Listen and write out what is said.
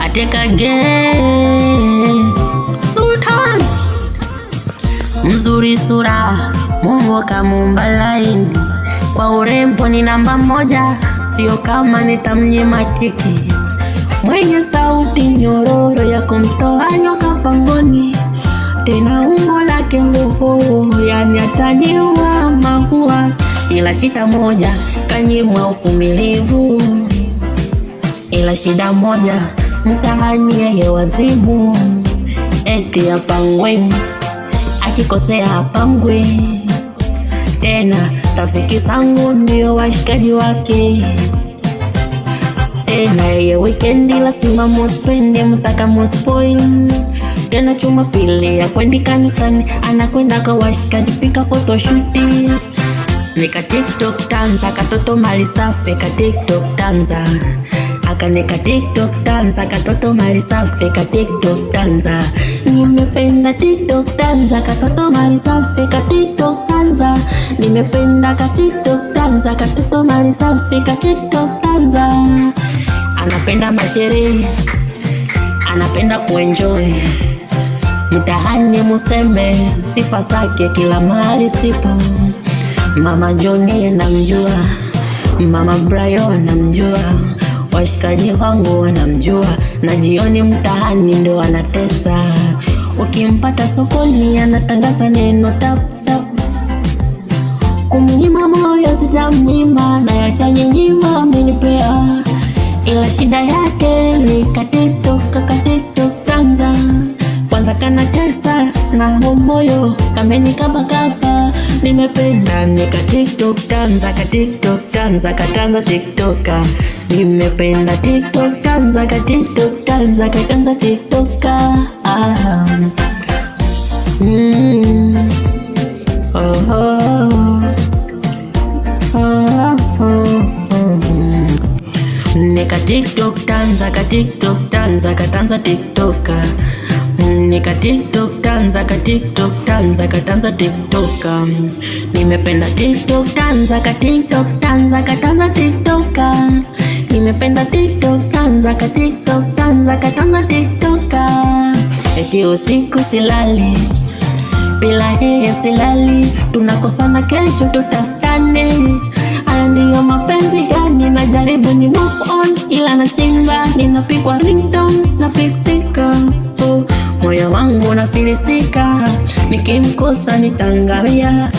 Ateka again. Sultan mzuri sura, Mungu kamuumba laini, kwa urembo ni namba moja, sio kama nitamnyima tiki. Mwenye sauti nyororo ya kumtoa nyoka pangoni, tena umbo lake roho, yani ataniua mahua. Ila shida moja, kanyimwa uvumilivu. Ila shida moja, mtahani yeye wazimu. Eti apangwe, akikosea apangwe. Tena rafiki zangu ndio washikaji wake. Tena ye weekendi lazima muspende, mtaka muspoil. Tena Jumapili ya kwendi kanisani, anakwenda kwa washikaji pika photoshoot. Nika TikTok danza, katoto mali safi ka TikTok danza. Nika TikTok danza, katoto mali safi ka TikTok danza. Nimependa TikTok danza, katoto mali safi ka TikTok danza. Nimependa ka TikTok danza, katoto mali safi ka TikTok danza. Anapenda masherehe, anapenda kuenjoy. Mtahani museme sifa zake kila mahali sipo. Mama Johnny namjua, Mama Brian namjua, washikaji wangu wanamjua, na jioni mtahani ndo anatesa. Ukimpata sokoni anatangaza neno tap tap. Kumnyima moyo sitamnyima, na yacha nyima amenipea. Ila shida yake ni ka TikTok danza. Kwanza kana tesa na moyo kameni kaba. Nimependa nika TikTok danza, ka TikTok danza, katanza TikToka. Nimependa TikTok danza, ka TikTok danza, katanza TikToka. Nika TikTok danza, ka TikTok danza, katanza TikToka. Nika TikTok danza, ka TikTok danza, katanza TikToka. Nimependa TikTok danza, ka TikTok danza, katanza TikToka. Nimependa TikTok danza, ka TikTok danza, katanza TikToka. Eti usiku silali, bila yeye silali, tunakosana kesho tutafutane. Haya ndiyo mapenzi gani, najaribu ni move on ila nashindwa. Ninapigwa ringtone na piksika, moyo wangu unafilisika, nikimkosa nitangamia.